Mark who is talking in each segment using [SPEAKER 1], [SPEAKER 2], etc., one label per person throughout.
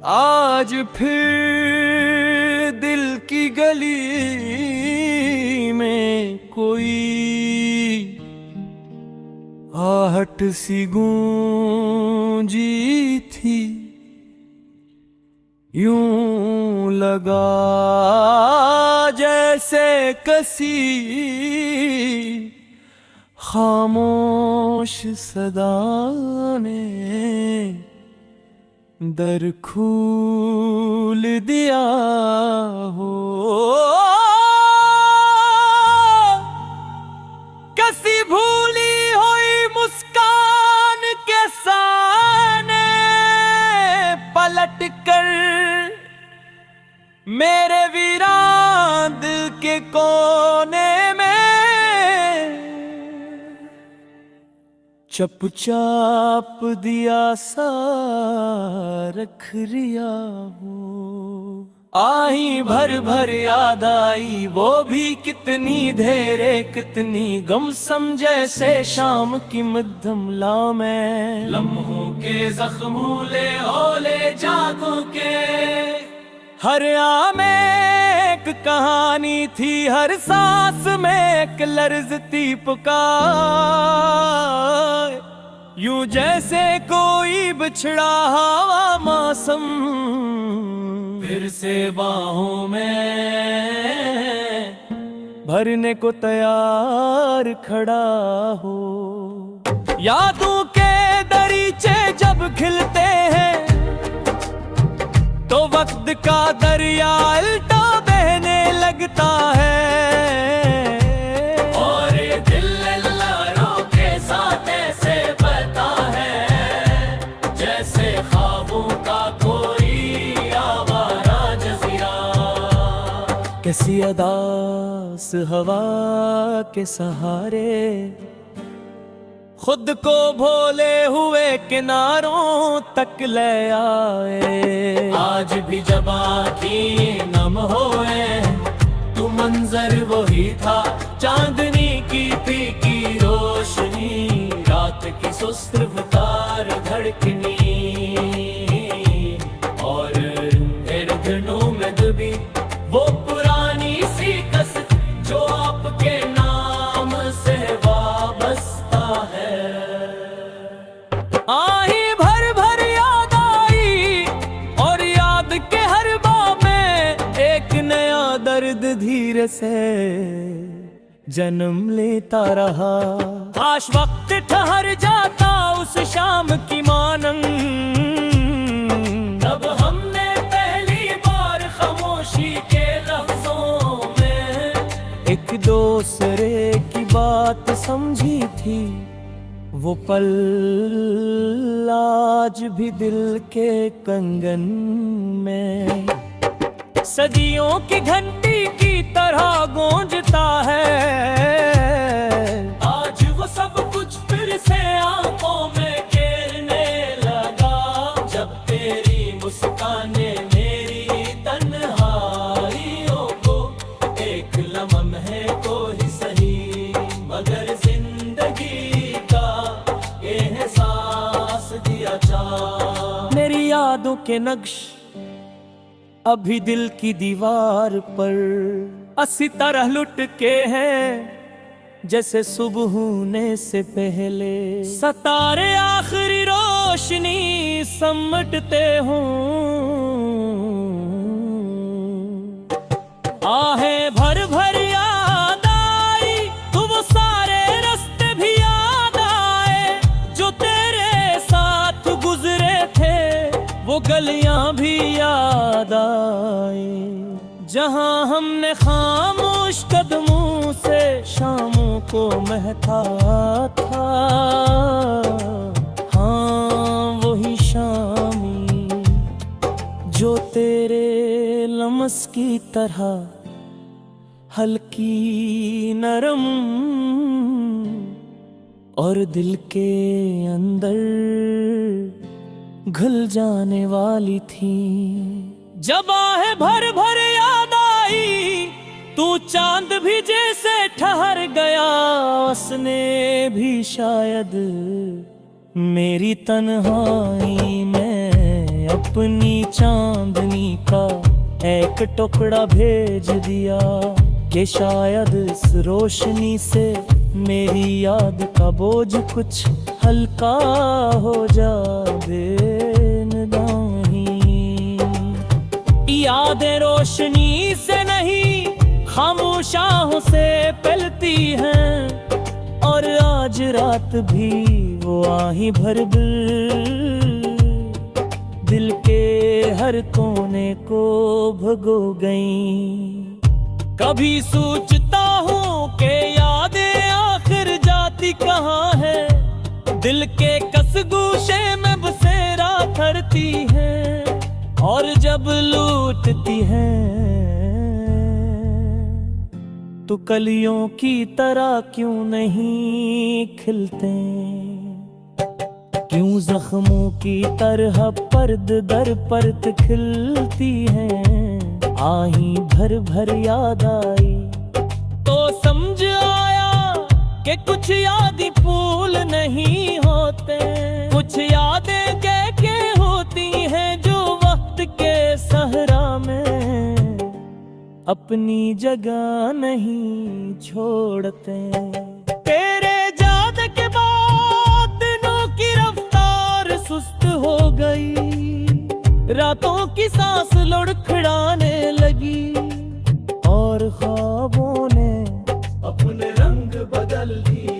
[SPEAKER 1] आज फिर दिल की गली में कोई आहट सी गूंजी थी। यूं लगा जैसे कसी खामोश सदा ने दर खोल दिया हो। कसी भूली हुई मुस्कान के साने पलट कर मेरे वीरान दिल के कोने में चुपचाप दिया सा रख रिया हो। आई भर भर याद आई वो भी कितनी धेरे कितनी गम जैसे शाम की मध्यमला में लम्हों के जख्मूले ओले जागों के हर आम एक कहानी थी। हर सांस में एक लर्जती पुकार यूं जैसे कोई बिछड़ा हवा मौसम फिर से बाहों में भरने को तैयार खड़ा हो। यादों के दरीचे जब खिलते हैं तो वक्त का दरिया उल्टा बहने लगता है और ये दिल लहरों के साथ ऐसे बहता है जैसे ख्वाबों का कोई आवारा जज़ीरा। कैसी अदास हवा के सहारे खुद को भोले हुए किनारों तक ले आए। आज भी जब आँखें नम होए तू मंजर वही था चांदनी की फीकी रोशनी रात की सुस्त रफ्तार धड़कनी और धड़कनों में दबी वो पुरानी सी कसक जो आपके नाम से वाबस्ता है। आई भर भर याद आई और याद के हर बाब में एक नया दर्द धीरे से जन्म लेता रहा। काश वक्त ठहर जाता उस शाम की मानंग तब हमने पहली बार खामोशी के लफ्जों में एक दूसरे की बात समझी थी। वो पल आज भी दिल के कंगन में सदियों की घंटी की तरह गूंजता है। आज वो सब कुछ फिर से आंखों में खेलने लगा जब तेरी मुस्काने मेरी तन्हाइयों को एक लम्हे को ही सही मगर जिंदगी का एहसास दिया जा। मेरी यादों के नक्श अभी दिल की दीवार पर असी तरह लुट के हैं जैसे सुबह होने से पहले सितारे आखिरी रोशनी समटते हों। आहें भर भर याद आई तो वो सारे रास्ते भी याद आए जो तेरे साथ गुजरे थे वो गलियां भी याद आए जहां हमने खामोश कदमों से शामों को महका था। हाँ वही शामी जो तेरे लम्स की तरह हल्की नरम और दिल के अंदर घुल जाने वाली थी। जब आहें भर भर याद आई तू चांद भी जैसे ठहर गया उसने भी शायद मेरी तन्हाई में अपनी चांदनी का एक टुकड़ा भेज दिया कि शायद इस रोशनी से मेरी याद का बोझ कुछ हल्का हो जाए। यादें रोशनी से नहीं खामोशाहों से पलती हैं, और आज रात भी वो आही भर दिल के हर कोने को भगो गई। कभी सोचता हूँ कि यादें आखिर जाती कहाँ है, दिल के कसगूशे में बसेरा करती हैं, और जब लूटती हैं तो कलियों की तरह क्यों नहीं खिलते, क्यों जख्मों की तरह पर्द दर पर्द खिलती हैं। आही भर भर याद आई तो समझ आया कि कुछ यादें फूल नहीं होते, कुछ यादें के होती हैं जो के सहरा में अपनी जगह नहीं छोड़ते। तेरे जाद के बाद दिनों की रफ्तार सुस्त हो गई, रातों की सांस लुढ़खड़ाने लगी, और ख्वाबों ने अपने रंग बदल दिए।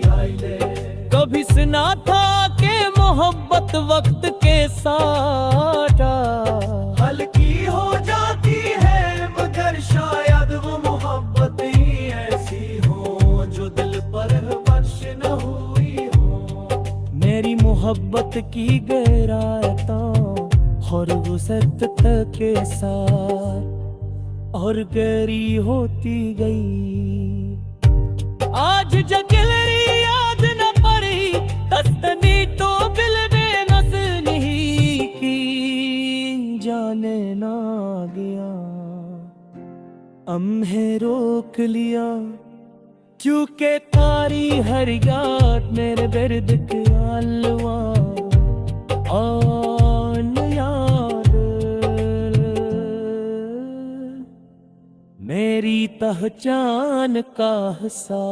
[SPEAKER 1] कभी सुना था कि मोहब्बत वक्त के साथ हल्की हो जाती है, मगर शायद वो मोहब्बत ही ऐसी हो जो दिल पर वर्ष न हुई हो। मेरी मोहब्बत की गहराइयां और वसअत के साथ और गहरी होती गई। आज जगलरी याद न पड़ी, तस्तनी तो दिल में नसनी की जाने ना गया। अम्हे रोक लिया क्योंकि तारी हर याद मेरे दर्द के आलवा आन याद मेरी पहचान का हिस्सा।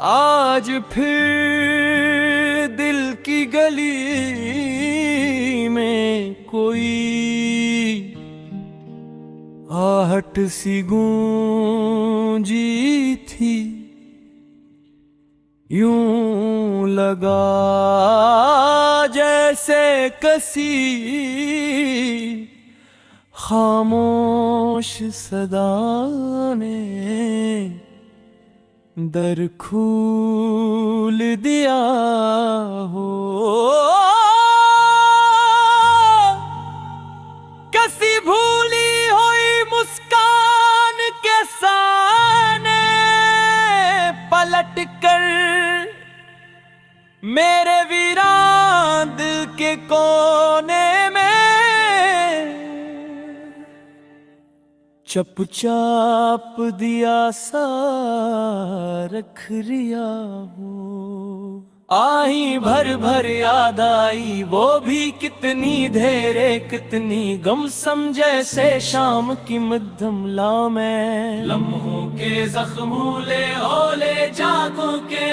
[SPEAKER 1] आज फिर दिल की गली में कोई आहट सी गूंजी थी, यूं लगा जैसे कसी खामोश सदा ने दर खोल दिया हो। कसी भूली हुई मुस्कान के सामने पलट कर मेरे वीरान दिल के कोने में चुपचाप दिया सा रख लिया हो। आही भर भर याद आई वो भी कितनी धेरे कितनी गम समझे से शाम की मध्यमला में लम्हों के जख्मूले ओले जागों के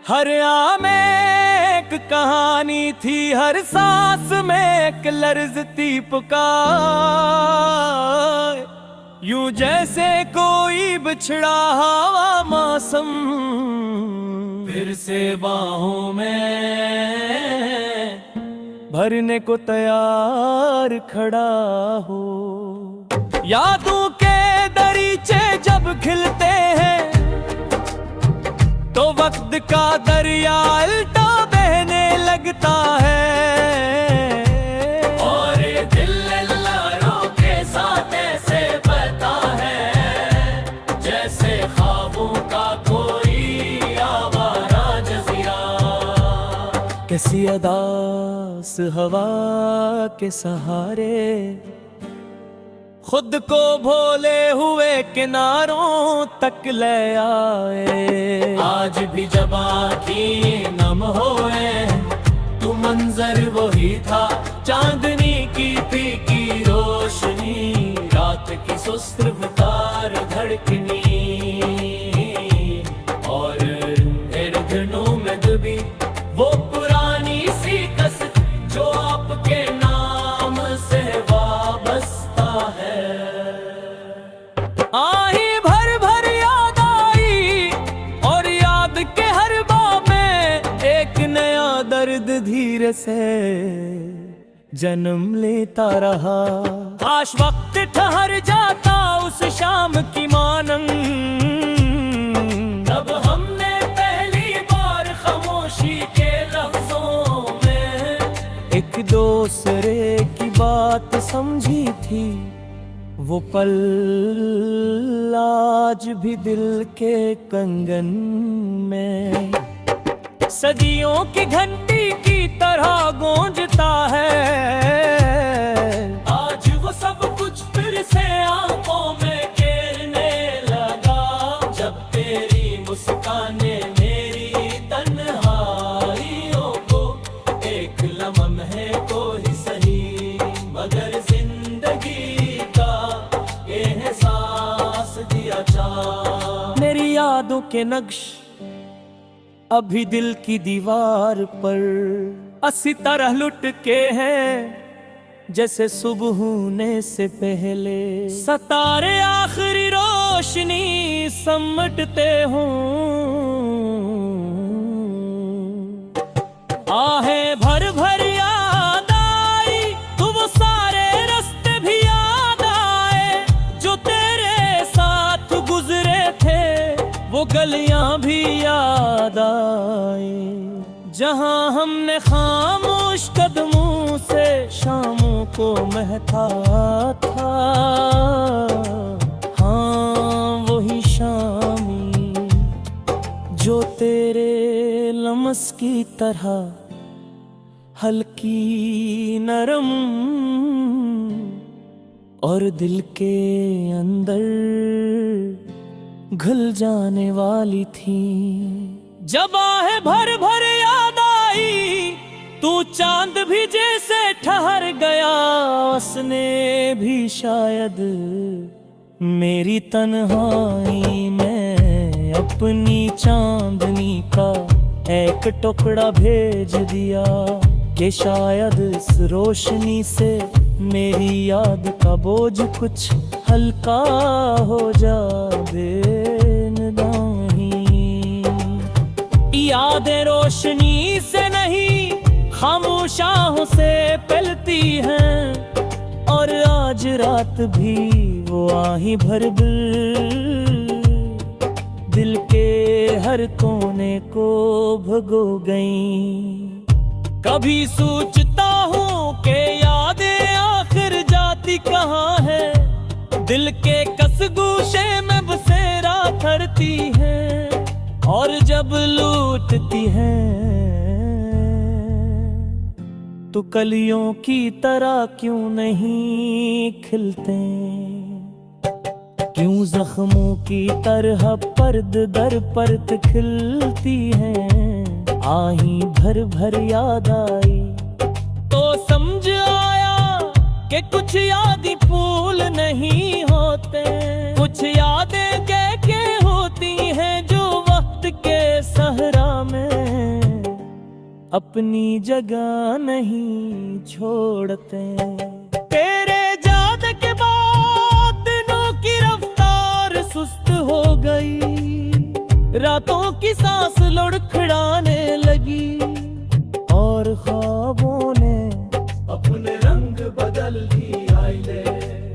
[SPEAKER 1] हर में एक कहानी थी, हर सांस में एक लर्जती पुकार, यूं जैसे कोई बिछड़ा हवा मौसम फिर से बाहों में भरने को तैयार खड़ा हो। यादों के दरीचे जब खिलते हैं तो वक्त का दरिया उल्टा बहने लगता है, और दिल लहरों के साथ ऐसे बहता है जैसे ख्वाबों का ऐसी अदास हवा के सहारे खुद को भोले हुए किनारों तक ले आए। आज भी जब आँखें नम होए तू मंजर वही था, चांदनी की फीकी रोशनी, रात की सुस्त रफ्तार धड़कनी, और धड़कनों में दबी वो पुरानी सी कसक जो आपके नाम से वाबस्ता है। आही भर भर याद आई और याद के हर बाब में एक नया दर्द धीरे से जन्म लेता रहा। काश वक्त ठहर जाता उस शाम की मानंग, तब हमने पहली बार खामोशी के लफ्जों में एक दूसरे की बात समझी थी। वो पल आज भी दिल के कंगन में सदियों की घंटी की तरह गूंजता है। आज वो सब कुछ फिर से आंखों में घेरने लगा, जब तेरी मुस्काने मेरी तन्हाइयों को एक लम्हे को ही सही मगर जिंदगी का एहसास दिया। चाह मेरी यादों के नक्श अभी दिल की दीवार पर असी तरह लुट के हैं जैसे सुबह होने से पहले। सितारे आखिरी रोशनी समटते हों, आहें भर भर याद आई तो वो सारे रास्ते भी याद आए जो तेरे साथ गुजरे थे, वो गलियां भी याद आए जहां हमने खामोश कदमों से शामों को महका था। हाँ वही शामी जो तेरे लम्स की तरह हल्की नरम और दिल के अंदर घुल जाने वाली थी। जब आहें भर भर याद आई तू चांद भी जैसे ठहर गया, उसने भी शायद मेरी तन्हाई में अपनी चांदनी का एक टुकड़ा भेज दिया कि शायद इस रोशनी से मेरी याद का बोझ कुछ हल्का हो जाए। यादें रोशनी से नहीं खामोशाहों से पलती हैं, और आज रात भी वो आही भर दिल के हर कोने को भगो गई। कभी सोचता हूँ कि यादें आखिर जाती कहाँ है, दिल के कसगोशे में बसेरा करती है, और जब लूटती है तो कलियों की तरह क्यों नहीं खिलते, क्यों जख्मों की तरह पर्द दर पर्द खिलती हैं। आही भर भर याद आई तो समझ आया कि कुछ यादें फूल नहीं होते, कुछ यादें के होती हैं जो वक्त के सहरा में अपनी जगह नहीं छोड़ते। तेरे जाने के बाद दिनों की रफ्तार सुस्त हो गई, रातों की सांस लुढ़कड़ाने लगी, और ख्वाबों ने अपने रंग बदल दिए।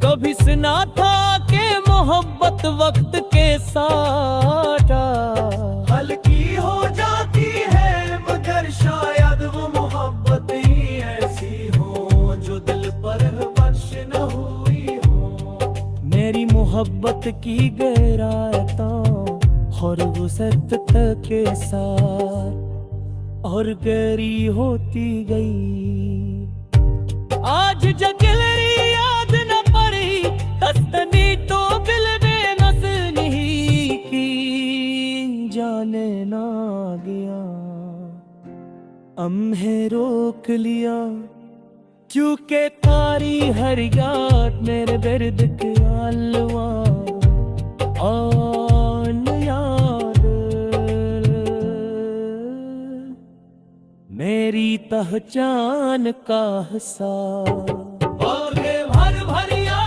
[SPEAKER 1] कभी सुना था कि मोहब्बत वक्त के साथ हल्की हो जाती है, मगर शायद वो मोहब्बत ही ऐसी हो जो दिल पर बख्श न हुई हो। मेरी मोहब्बत की गहराइयों और वसत के साथ और गहरी होती गई। आज जगलरी याद न पड़ी, दस्तनी तो दिल में नस नहीं की, जाने ना गया अम्हे रोक लिया, क्योंकि तारी हर याद मेरे दर्द के आलवा आन याद मेरी पहचान का हिस्सा। भर भर याद